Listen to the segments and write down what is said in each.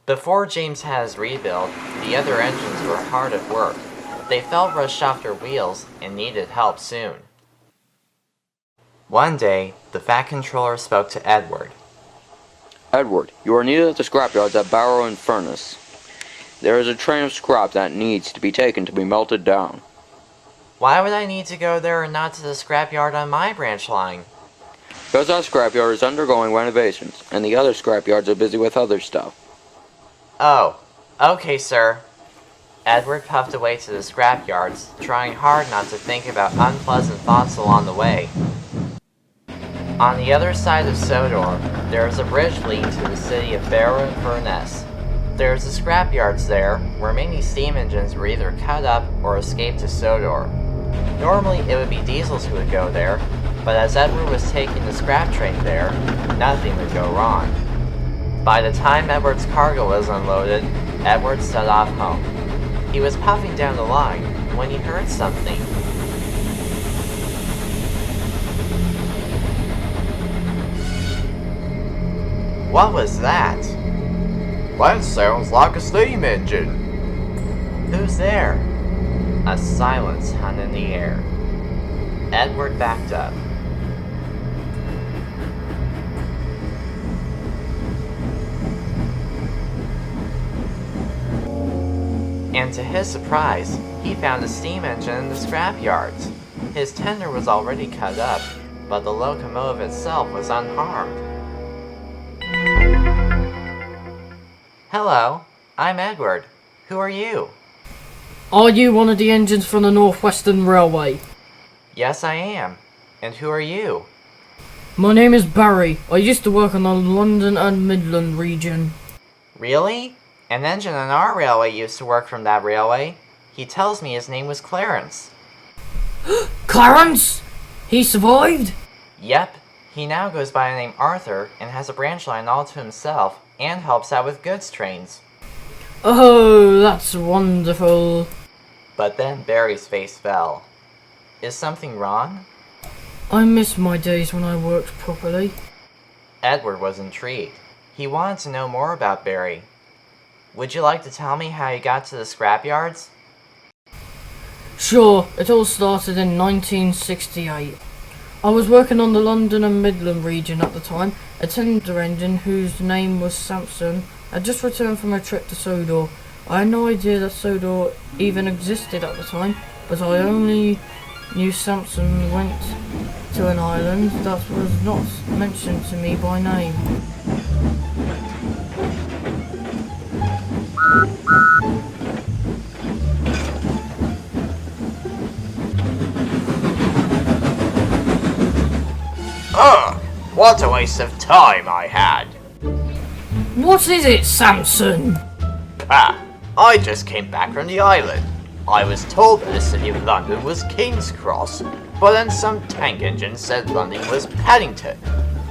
Before James had his rebuild, the other engines were hard at work. They felt rushed off their wheels and needed help soon. One day, the Fat Controller spoke to Edward. Edward, you are needed at the scrapyards at Barrow and Furnace. There is a train of scrap that needs to be taken to be melted down. Why would I need to go there and not to the scrapyard on my branch line? Because our scrapyard is undergoing renovations, and the other scrapyards are busy with other stuff. Oh, okay, sir. Edward puffed away to the scrapyards, trying hard not to think about unpleasant thoughts along the way. On the other side of Sodor, there is a bridge leading to the city of Barrow and Furnace. There's the scrapyards there, where many steam engines were either cut up or escaped to Sodor. Normally it would be diesels who would go there, but as Edward was taking the scrap train there, nothing would go wrong. By the time Edward's cargo was unloaded, Edward set off home. He was puffing down the line when he heard something. What was that? That sounds like a steam engine. Who's there? A silence hung in the air. Edward backed up. And to his surprise, he found a steam engine in the scrapyards. His tender was already cut up, but the locomotive itself was unharmed. Hello, I'm Edward. Who are you? Are you one of the engines from the Northwestern Railway? Yes, I am. And who are you? My name is Barry. I used to work on the London and Midland region. Really? An engine on our railway used to work from that railway. He tells me his name was Clarence. Clarence? He survived? Yep. He now goes by the name Arthur and has a branch line all to himself and helps out with goods trains. Oh, that's wonderful. But then Barry's face fell. Is something wrong? I miss my days when I worked properly. Edward was intrigued. He wanted to know more about Barry. Would you like to tell me how you got to the scrapyards? Sure, it all started in 1968. I was working on the London and Midland region at the time. A tender engine whose name was Samson had just returned from a trip to Sodor. I had no idea that Sodor even existed at the time, but I only knew Samson went to an island that was not mentioned to me by name. Ugh! What a waste of time I had! What is it, Samson? I just came back from the island. I was told that the city of London was King's Cross, but then some tank engine said London was Paddington.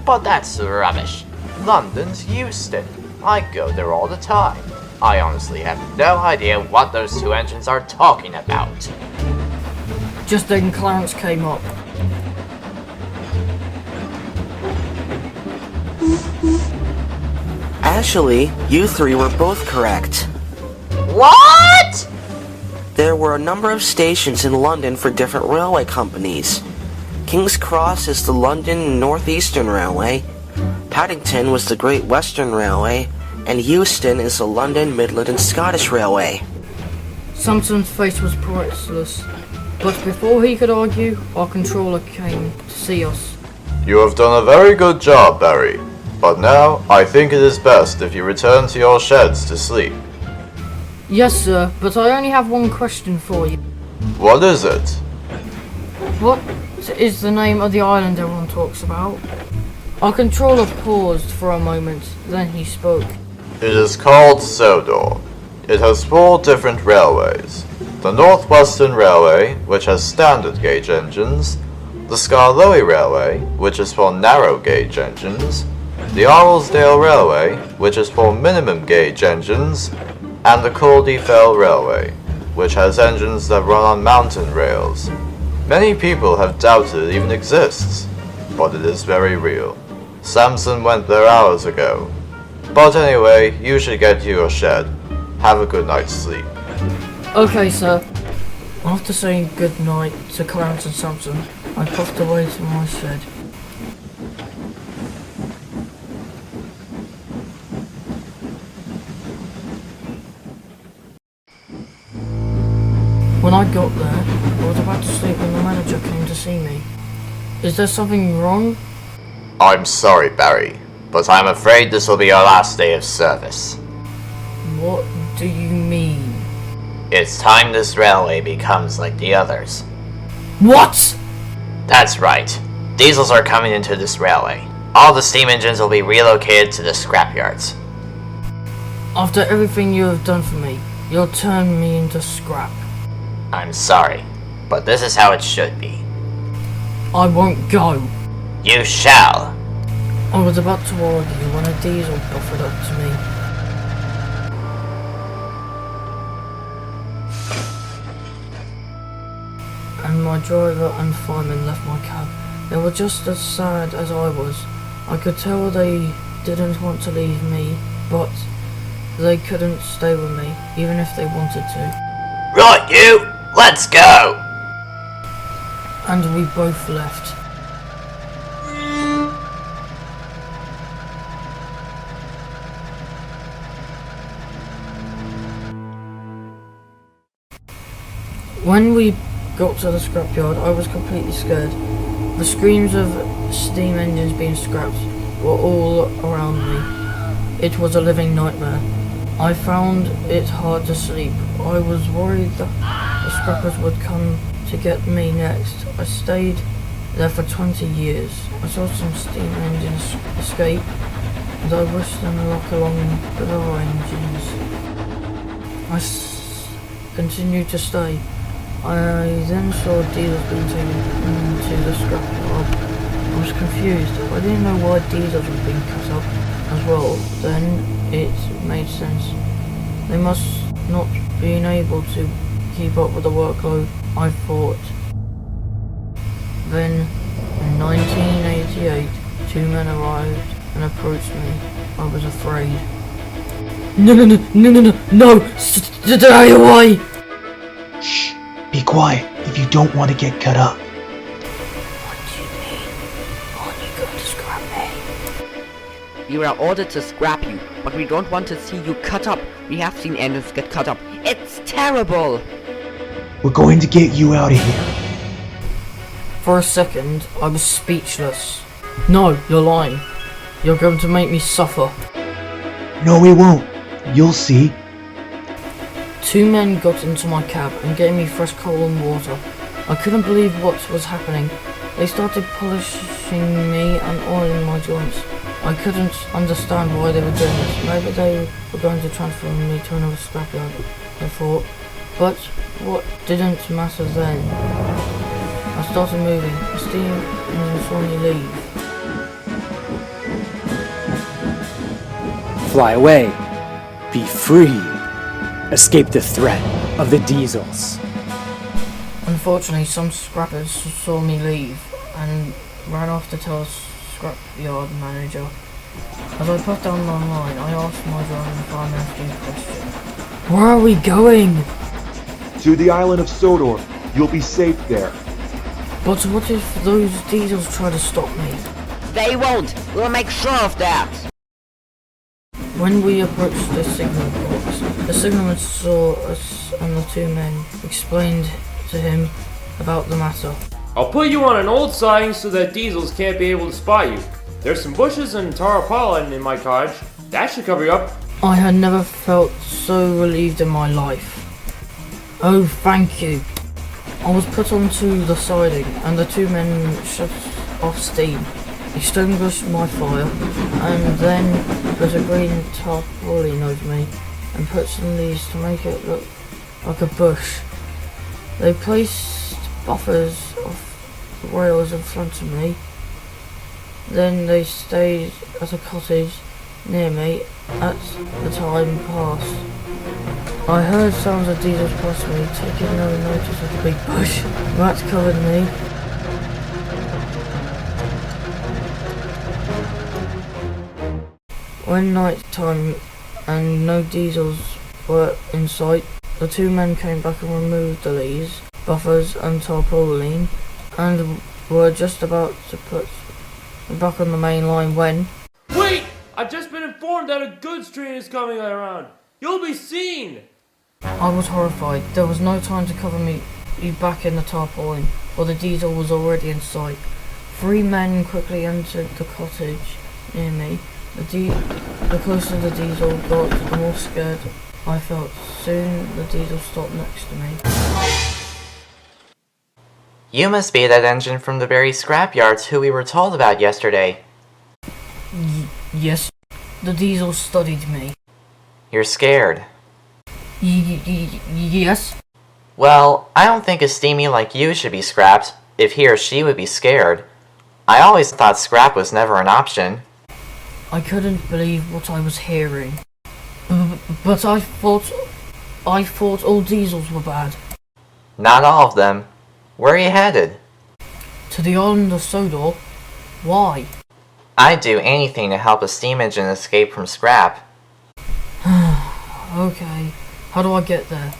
But that's rubbish. London's Euston. I go there all the time. I honestly have no idea what those two engines are talking about. Just then Clarence came up. Actually, you three were both correct. What? There were a number of stations in London for different railway companies. King's Cross is the London North Eastern Railway, Paddington was the Great Western Railway, and Euston is the London, Midland and Scottish Railway. Samson's face was priceless, but before he could argue, our controller came to see us. You have done a very good job, Barry. But now, I think it is best if you return to your sheds to sleep. Yes, sir, but I only have one question for you. What is it? What is the name of the island everyone talks about? Our controller paused for a moment, then he spoke. It is called Sodor. It has 4 different railways. The Northwestern Railway, which has standard gauge engines, the Skarloey Railway, which is for narrow gauge engines, the Arlesdale Railway, which is for minimum gauge engines, and the Caldy-Fell Railway, which has engines that run on mountain rails. Many people have doubted it even exists, but it is very real. Samson went there hours ago. But anyway, you should get to your shed. Have a good night's sleep. Okay, sir. After saying good night to Clarence and Samson, I puffed away to my shed. When I got there, I was about to sleep when the manager came to see me. Is there something wrong? I'm sorry, Barry, but I'm afraid this will be your last day of service. What do you mean? It's time this railway becomes like the others. What? That's right. Diesels are coming into this railway. All the steam engines will be relocated to the scrapyards. After everything you have done for me, you'll turn me into scrap. I'm sorry, but this is how it should be. I won't go. You shall. I was about to argue when a diesel buffered up to me. And my driver and fireman left my cab. They were just as sad as I was. I could tell they didn't want to leave me, but they couldn't stay with me, even if they wanted to. Right, you! Let's go! And we both left. When we got to the scrapyard, I was completely scared. The screams of steam engines being scrapped were all around me. It was a living nightmare. I found it hard to sleep. I was worried that the scrappers would come to get me next. I stayed there for 20 years. I saw some steam engines escape, and I wished them luck along with our engines. Continued to stay. I then saw diesels being taken into the scrapyard. I was confused. I didn't know why diesels were being cut up as well. Then it made sense. They must not been able to keep up with the workload, I thought. Then, in 1988, two men arrived and approached me. I was afraid. No! Stay away! Shh! Be quiet if you don't want to get cut up. What do you mean? Aren't you going to scrap me? We were ordered to scrap you, but we don't want to see you cut up. We have seen engines get cut up. It's terrible! We're going to get you out of here. For a second, I was speechless. No, you're lying. You're going to make me suffer. No, we won't. You'll see. Two men got into my cab and gave me fresh coal and water. I couldn't believe what was happening. They started polishing me and oiling my joints. I couldn't understand why they were doing this. Maybe they were going to transfer me to another scrapyard, I thought. But what didn't matter then? I started moving. The steam engine saw me leave. Fly away. Be free. Escape the threat of the diesels. Unfortunately, some scrappers saw me leave and ran off to tell the scrapyard manager. As I put down my line, I asked my driver and fireman a few questions. Where are we going? To the island of Sodor. You'll be safe there. But what if those diesels try to stop me? They won't! We'll make sure of that! When we approached the signal box, the signalman saw us and the two men explained to him about the matter. I'll put you on an old siding so that diesels can't be able to spot you. There's some bushes and tarpaulin in my cottage. That should cover you up. I had never felt so relieved in my life. Oh, thank you. I was put onto the siding and the two men shut off steam, extinguished my fire, and then put a green tarpaulin over me and put some leaves to make it look like a bush. They placed buffers of rails in front of me. Then they stayed at a cottage near me as the time passed. I heard sounds of diesels past me, taking no notice of the big bush. Rats covered me. When night time and no diesels were in sight, the two men came back and removed the leaves, buffers and tarpaulin, and were just about to put it back on the main line when... Wait! I've just been informed that a goods train is coming around. You'll be seen! I was horrified. There was no time to cover me back in the tarpaulin, for the diesel was already in sight. 3 men quickly entered the cottage near me. The closer the diesel got, the more scared I felt. Soon the diesel stopped next to me. You must be that engine from the very scrapyards who we were told about yesterday. Yes. The diesel studied me. You're scared. Yes. Well, I don't think a steamy like you should be scrapped, if he or she would be scared. I always thought scrap was never an option. I couldn't believe what I was hearing. But I thought all diesels were bad. Not all of them. Where are you headed? To the island of Sodor. Why? I'd do anything to help a steam engine escape from scrap. Okay. How do I get there?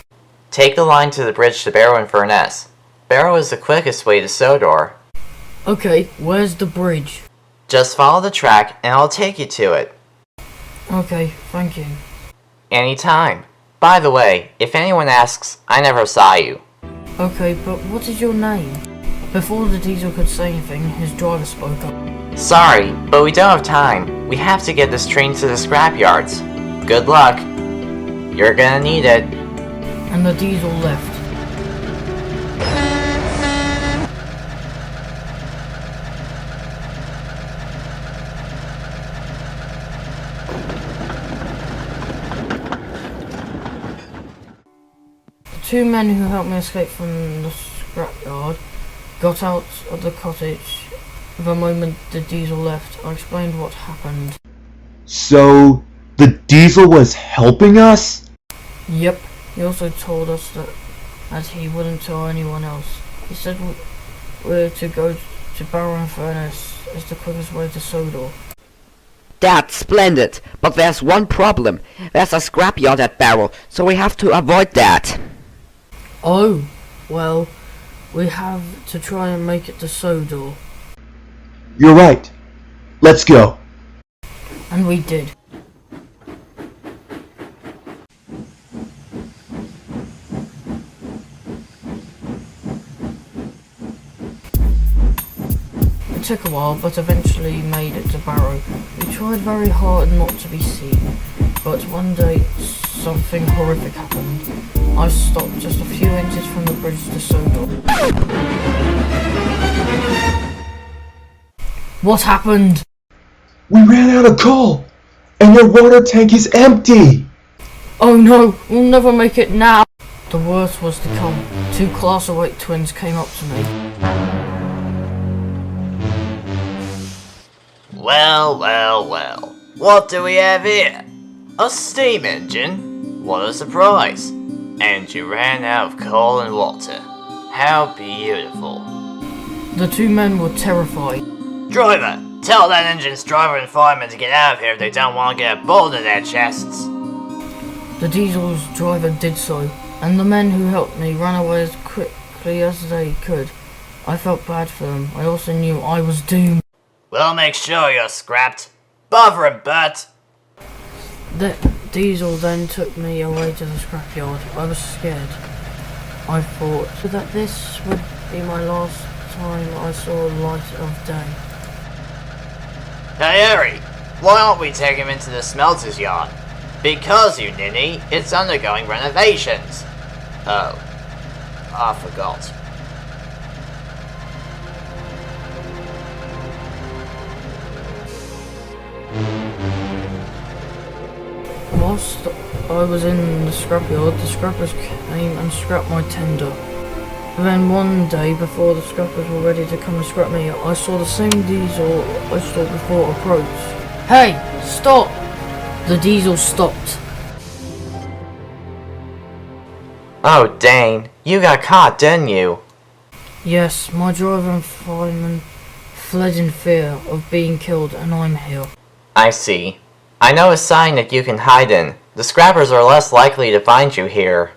Take the line to the bridge to Barrow and Furness. Barrow is the quickest way to Sodor. Okay, where's the bridge? Just follow the track and I'll take you to it. Okay, thank you. Anytime. By the way, if anyone asks, I never saw you. Okay, but what is your name? Before the diesel could say anything, his driver spoke up. Sorry, but we don't have time. We have to get this train to the scrapyards. Good luck. You're gonna need it. And the diesel left. The 2 men who helped me escape from the scrapyard got out of the cottage the moment the diesel left. I explained what happened. So, the diesel was helping us? Yep. He also told us that he wouldn't tell anyone else. He said we're to go to Barrow and Furness as the quickest way to Sodor. That's splendid, but there's one problem. There's a scrapyard at Barrow, so we have to avoid that. Oh, well, we have to try and make it to Sodor. You're right. Let's go. And we did. It took a while, but eventually made it to Barrow. We tried very hard not to be seen, but one day something horrific happened. I stopped just a few inches from the bridge to Sodor. What happened? We ran out of coal, and your water tank is empty. Oh no, we'll never make it now. The worst was to come. 2 Class 08 twins came up to me. Well, well, well. What do we have here? A steam engine? What a surprise. And you ran out of coal and water. How beautiful. The 2 men were terrified. Driver, tell that engine's driver and fireman to get out of here if they don't want to get a bullet in their chests. The diesel's driver did so, and the men who helped me ran away as quickly as they could. I felt bad for them. I also knew I was doomed. We'll make sure you're scrapped. Bother him, Bert. The diesel then took me away to the scrapyard. I was scared. I thought that this would be my last time I saw light of day. Hey, Harry, why don't we take him into the smelter's yard? Because, you ninny, it's undergoing renovations. Oh, I forgot. Whilst I was in the scrapyard, the scrappers came and scrapped my tender. Then one day, before the scrappers were ready to come and scrap me, I saw the same diesel I saw before approach. Hey! Stop! The diesel stopped. Oh dang, you got caught, didn't you? Yes, my driver and fireman fled in fear of being killed, and I'm here. I see. I know a sign that you can hide in. The scrappers are less likely to find you here.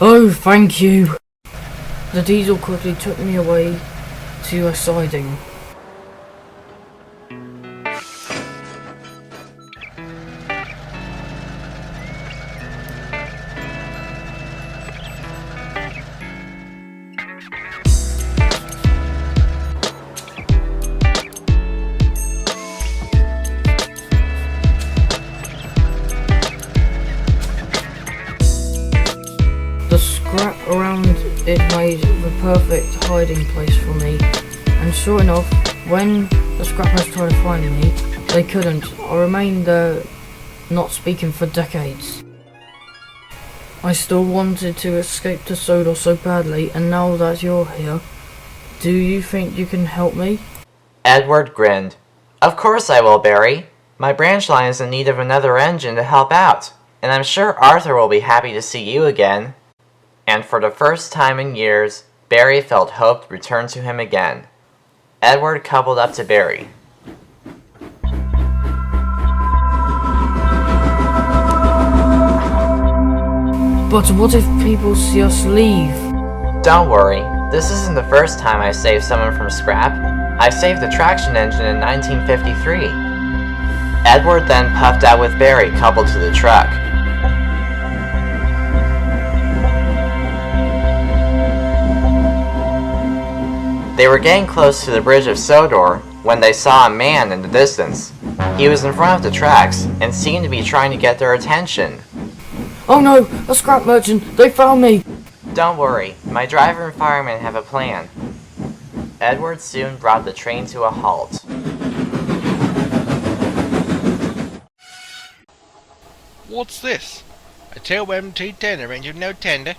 Oh, thank you. The diesel quickly took me away to a siding. The scrap around it made the perfect hiding place for me, and sure enough, when the scrappers tried to find me, they couldn't. I remained there, not speaking for decades. I still wanted to escape to Sodor so badly, and now that you're here, do you think you can help me? Edward grinned. Of course I will, Barry. My branch line is in need of another engine to help out, and I'm sure Arthur will be happy to see you again. And for the first time in years, Barry felt hope return to him again. Edward coupled up to Barry. But what if people see us leave? Don't worry, this isn't the first time I saved someone from scrap. I saved the traction engine in 1953. Edward then puffed out with Barry coupled to the truck. They were getting close to the bridge of Sodor when they saw a man in the distance. He was in front of the tracks and seemed to be trying to get their attention. Oh no, a scrap merchant! They found me! Don't worry, my driver and fireman have a plan. Edward soon brought the train to a halt. What's this? A 2MT10 engine, no tender?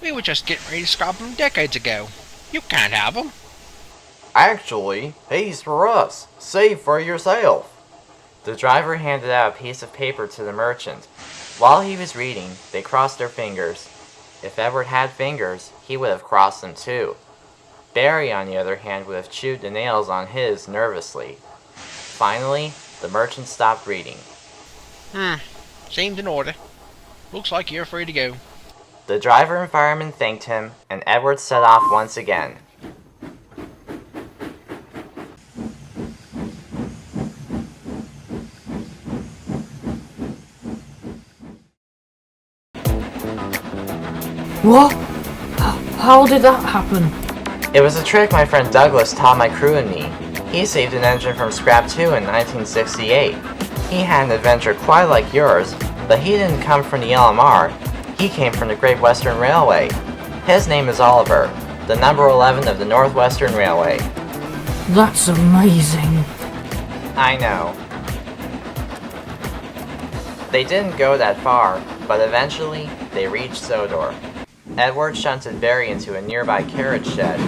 We were just getting ready to scrap them decades ago. You can't have them. Actually, he's for us. Save for yourself. The driver handed out a piece of paper to the merchant. While he was reading, they crossed their fingers. If Edward had fingers, he would have crossed them too. Barry, on the other hand, would have chewed the nails on his nervously. Finally, the merchant stopped reading. Seemed in order. Looks like you're free to go. The driver and fireman thanked him, and Edward set off once again. What? How did that happen? It was a trick my friend Douglas taught my crew and me. He saved an engine from scrap too in 1968. He had an adventure quite like yours, but he didn't come from the LMR. He came from the Great Western Railway. His name is Oliver, the number 11 of the Northwestern Railway. That's amazing. I know. They didn't go that far, but eventually they reached Sodor. Edward shunted Barry into a nearby carriage shed.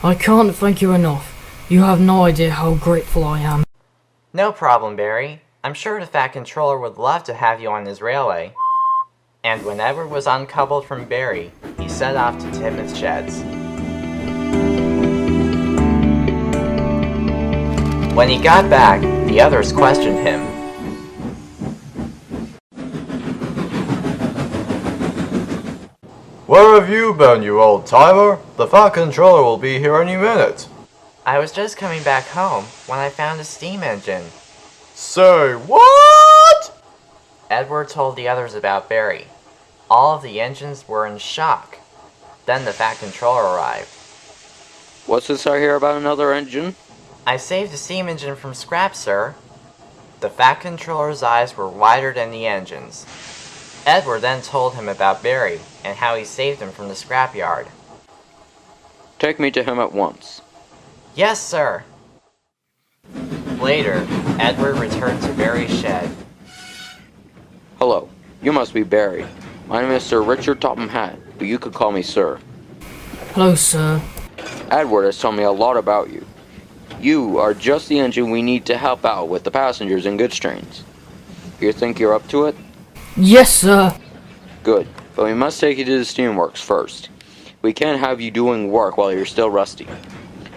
I can't thank you enough. You have no idea how grateful I am. No problem, Barry. I'm sure the Fat Controller would love to have you on his railway. And when Edward was uncoupled from Barry, he set off to Tidmouth Sheds. When he got back, the others questioned him. Where have you been, you old timer? The Fat Controller will be here any minute. I was just coming back home when I found a steam engine. Say what? Edward told the others about Barry. All of the engines were in shock. Then the Fat Controller arrived. What's this I hear about another engine? I saved a steam engine from scrap, sir. The Fat Controller's eyes were wider than the engine's. Edward then told him about Barry and how he saved him from the scrapyard. Take me to him at once. Yes, sir. Later, Edward returned to Barry's shed. Hello, you must be Barry. My name is Sir Richard Topham Hatt, but you could call me Sir. Hello, sir. Edward has told me a lot about you. You are just the engine we need to help out with the passengers in goods trains. You think you're up to it? Yes, sir. Good, but we must take you to the steamworks first. We can't have you doing work while you're still rusty.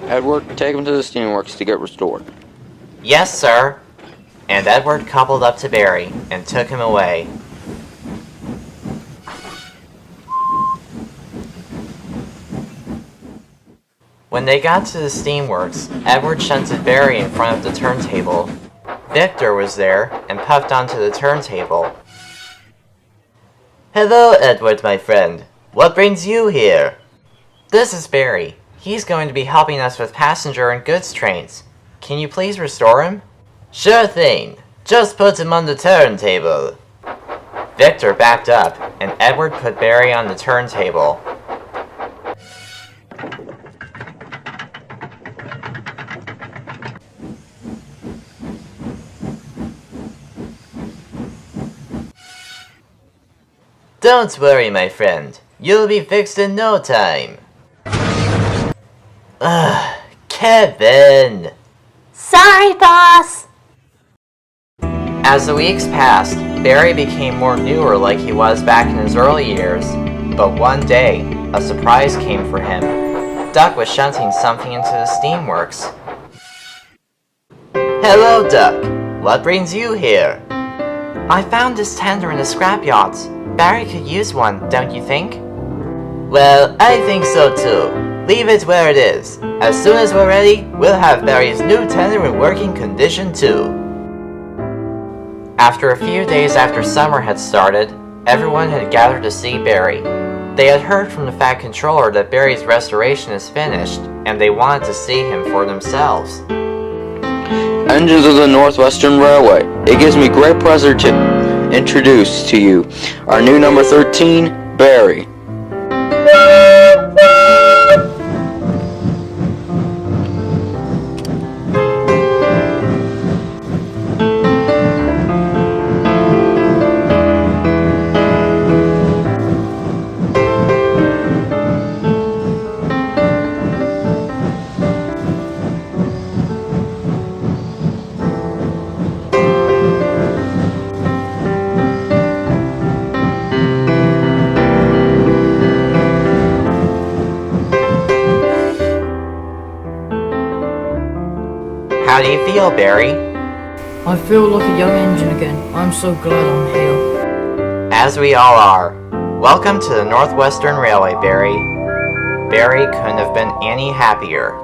Edward, take him to the steamworks to get restored. Yes, sir. And Edward coupled up to Barry and took him away. When they got to the steamworks, Edward shunted Barry in front of the turntable. Victor was there and puffed onto the turntable. Hello, Edward, my friend. What brings you here? This is Barry. He's going to be helping us with passenger and goods trains. Can you please restore him? Sure thing. Just put him on the turntable. Victor backed up, and Edward put Barry on the turntable. Don't worry, my friend. You'll be fixed in no time. Ugh, Kevin! Sorry, boss! As the weeks passed, Barry became more newer like he was back in his early years. But one day, a surprise came for him. Duck was shunting something into the steamworks. Hello, Duck. What brings you here? I found this tender in the scrapyards. Barry could use one, don't you think? Well, I think so too. Leave it where it is. As soon as we're ready, we'll have Barry's new tender in working condition too. After a few days after summer had started, everyone had gathered to see Barry. They had heard from the Fat Controller that Barry's restoration is finished, and they wanted to see him for themselves. Engines of the Northwestern Railway, it gives me great pleasure to introduce to you our new number 13, Barry. How do you feel, Barry? I feel like a young engine again. I'm so glad I'm here. As we all are. Welcome to the Northwestern Railway, Barry. Barry couldn't have been any happier.